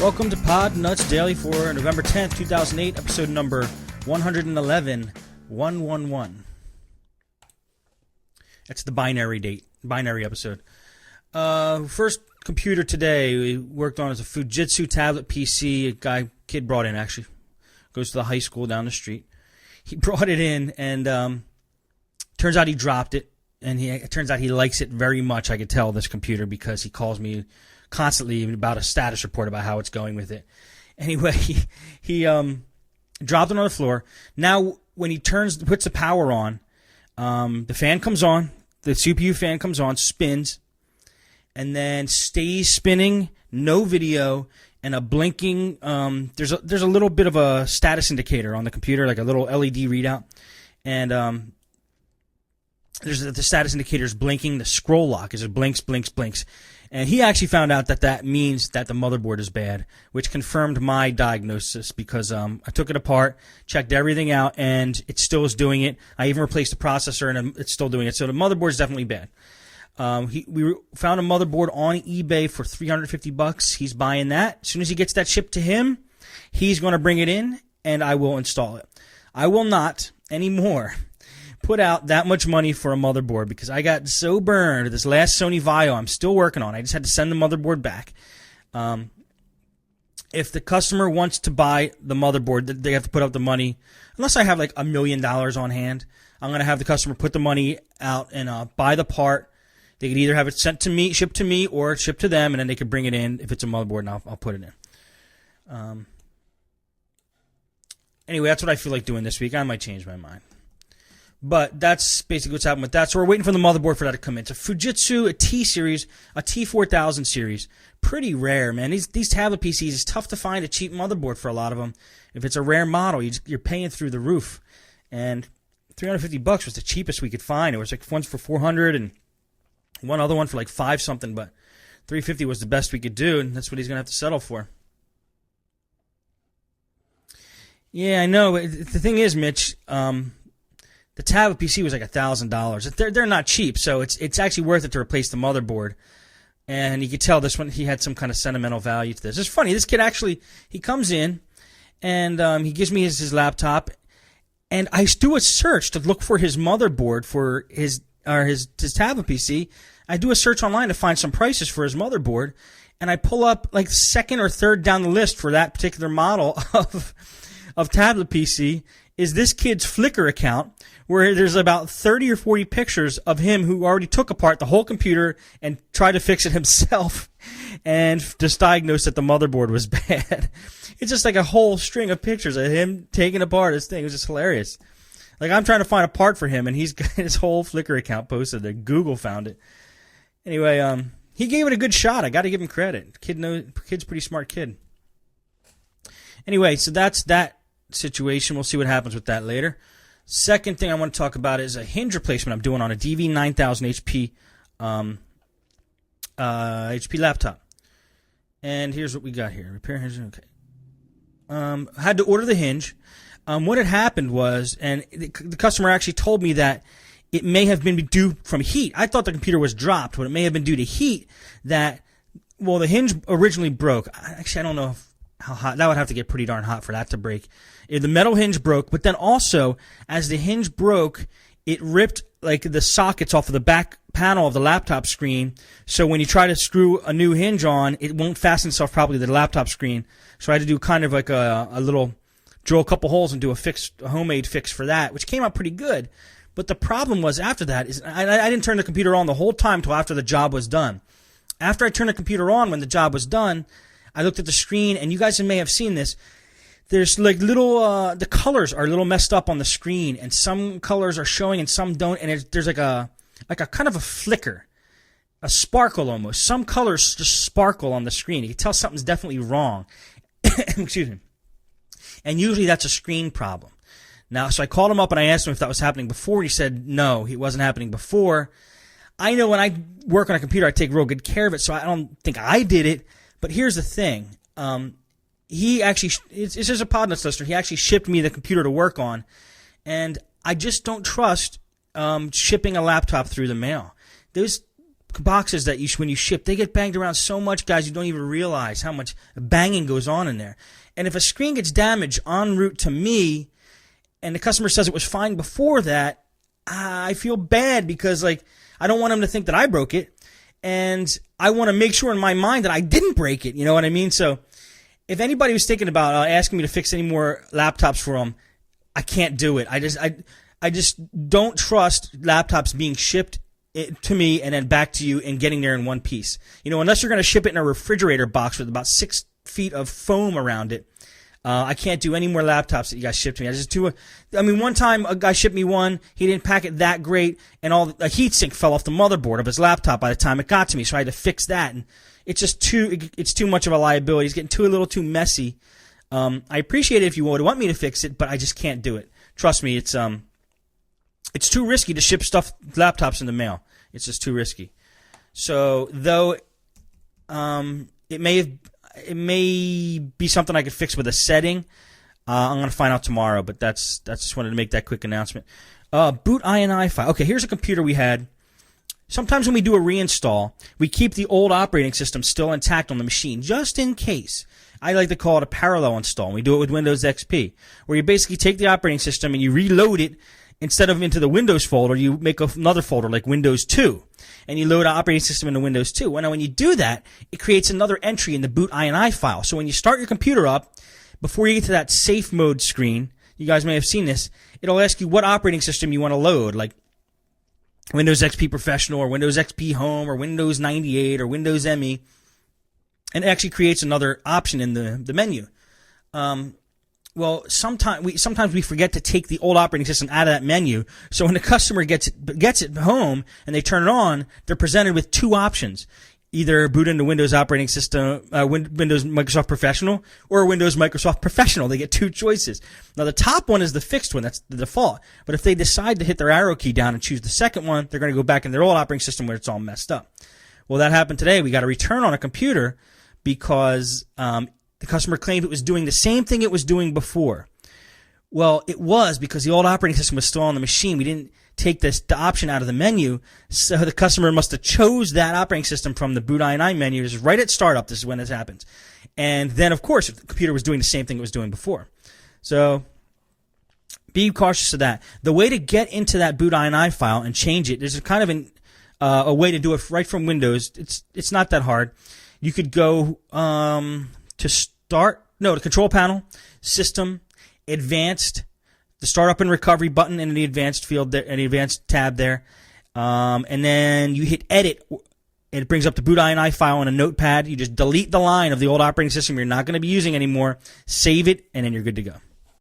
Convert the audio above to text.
Welcome to Podnutz Daily for November 10th, 2008, episode number 111, 111. That's the binary episode. First computer today we worked on is a Fujitsu tablet PC. Kid brought in, actually. Goes to the high school down the street. He brought it in, and turns out he dropped it. And it turns out he likes it very much. I could tell this computer because he calls me constantly about a status report about how it's going with it. Anyway, he dropped it on the floor. Now, when he puts the power on, the fan comes on, the CPU fan comes on, spins, and then stays spinning, no video, and a blinking. There's a little bit of a status indicator on the computer, like a little LED readout, and there's the status indicator is blinking. The scroll lock is it blinks, blinks, blinks. And he actually found out that means that the motherboard is bad, which confirmed my diagnosis because I took it apart, checked everything out, and it still is doing it. I even replaced the processor, and it's still doing it. So the motherboard is definitely bad. We found a motherboard on eBay for $350. He's buying that. As soon as he gets that shipped to him, he's going to bring it in, and I will install it. I will not anymore put out that much money for a motherboard because I got so burned. This last Sony Vaio I'm still working on. I just had to send the motherboard back. If the customer wants to buy the motherboard, they have to put up the money. Unless I have like $1 million on hand, I'm going to have the customer put the money out and buy the part. They could either have it sent to me, shipped to me, or shipped to them, and then they could bring it in if it's a motherboard, and I'll put it in. Anyway, that's what I feel like doing this week. I might change my mind. But that's basically what's happening with that. So we're waiting for the motherboard for that to come in. It's a Fujitsu, a T-series, a T4000 series. Pretty rare, man. These tablet PCs, it's tough to find a cheap motherboard for a lot of them. If it's a rare model, you're paying through the roof. And $350 was the cheapest we could find. It was like one's for $400 and one other one for like $5 something. But $350 was the best we could do, and that's what he's going to have to settle for. Yeah, I know. The thing is, Mitch, the tablet PC was like $1,000. They're not cheap, so it's actually worth it to replace the motherboard. And you could tell this one, he had some kind of sentimental value to this. It's funny, this kid actually, he comes in and he gives me his laptop, and I do a search to look for his motherboard for his tablet PC. I do a search online to find some prices for his motherboard, and I pull up like second or third down the list for that particular model of tablet PC is this kid's Flickr account, where there's about 30 or 40 pictures of him who already took apart the whole computer and tried to fix it himself and just diagnosed that the motherboard was bad. It's just like a whole string of pictures of him taking apart his thing. It was just hilarious. Like, I'm trying to find a part for him, and he's got his whole Flickr account posted there. Google found it. Anyway, he gave it a good shot. I got to give him credit. Kid's a pretty smart kid. Anyway, so that's that situation. We'll see what happens with that later. Second thing I want to talk about is a hinge replacement I'm doing on a DV9000 HP laptop. And here's what we got here. Repair hinge. Okay. Had to order the hinge. What had happened was, and the customer actually told me that it may have been due from heat. I thought the computer was dropped, but it may have been due to heat. The hinge originally broke. Actually, I don't know how hot. That would have to get pretty darn hot for that to break. The metal hinge broke, but then also, as the hinge broke, it ripped like the sockets off of the back panel of the laptop screen. So when you try to screw a new hinge on, it won't fasten itself properly to the laptop screen. So I had to do kind of like a little, drill a couple holes and do a homemade fix for that, which came out pretty good. But the problem was after that is I didn't turn the computer on the whole time till after the job was done. After I turned the computer on when the job was done, I looked at the screen, and you guys may have seen this. There's like little, the colors are a little messed up on the screen, and some colors are showing and some don't, and there's like a kind of a flicker, a sparkle almost. Some colors just sparkle on the screen. You can tell something's definitely wrong. Excuse me. And usually that's a screen problem. Now, so I called him up and I asked him if that was happening before. He said no, it wasn't happening before. I know when I work on a computer, I take real good care of it, so I don't think I did it. But here's the thing. He actually, it's just a Podnutz listener. He actually shipped me the computer to work on, and I just don't trust shipping a laptop through the mail. Those boxes that when you ship, they get banged around so much, guys, you don't even realize how much banging goes on in there. And if a screen gets damaged en route to me, and the customer says it was fine before that, I feel bad because, like, I don't want them to think that I broke it, and I want to make sure in my mind that I didn't break it. You know what I mean? So if anybody was thinking about asking me to fix any more laptops for them, I can't do it. I just don't trust laptops being shipped to me and then back to you and getting there in one piece. You know, unless you're going to ship it in a refrigerator box with about 6 feet of foam around it. I can't do any more laptops that you guys ship to me. One time a guy shipped me one. He didn't pack it that great, and a heatsink fell off the motherboard of his laptop by the time it got to me. So I had to fix that, and it's too much of a liability. It's getting a little too messy. I appreciate it if you would want me to fix it, but I just can't do it. Trust me, it's too risky to ship laptops in the mail. It's just too risky. So though, it may be something I could fix with a setting. I'm going to find out tomorrow, but that's just wanted to make that quick announcement. Boot INI file. Okay, here's a computer we had. Sometimes when we do a reinstall, we keep the old operating system still intact on the machine, just in case. I like to call it a parallel install. And we do it with Windows XP, where you basically take the operating system and you reload it. Instead of into the Windows folder, you make another folder like Windows 2, and you load an operating system into Windows 2. Well, now when you do that, it creates another entry in the boot INI file. So when you start your computer up, before you get to that safe mode screen, you guys may have seen this, it'll ask you what operating system you want to load, like Windows XP Professional or Windows XP Home or Windows 98 or Windows ME, and it actually creates another option in the menu. Well, sometimes we forget to take the old operating system out of that menu. So when the customer gets it home and they turn it on, they're presented with two options: either boot into Windows operating system, Windows Microsoft Professional, or Windows Microsoft Professional. They get two choices. Now the top one is the fixed one; that's the default. But if they decide to hit their arrow key down and choose the second one, they're going to go back in their old operating system where it's all messed up. Well, that happened today. We got a return on a computer because the customer claimed it was doing the same thing it was doing before. Well, it was because the old operating system was still on the machine. We didn't take the option out of the menu, so the customer must have chose that operating system from the boot INI menu. This is right at startup. This is when this happens. And then, of course, the computer was doing the same thing it was doing before. So be cautious of that. The way to get into that boot INI file and change it, there's a kind of a way to do it right from Windows. It's not that hard. You could go to Control Panel, System, Advanced, the Startup and Recovery button in the Advanced field there, in the Advanced tab there, and then you hit Edit. It brings up the boot INI file in a notepad. You just delete the line of the old operating system you're not going to be using anymore, save it, and then you're good to go.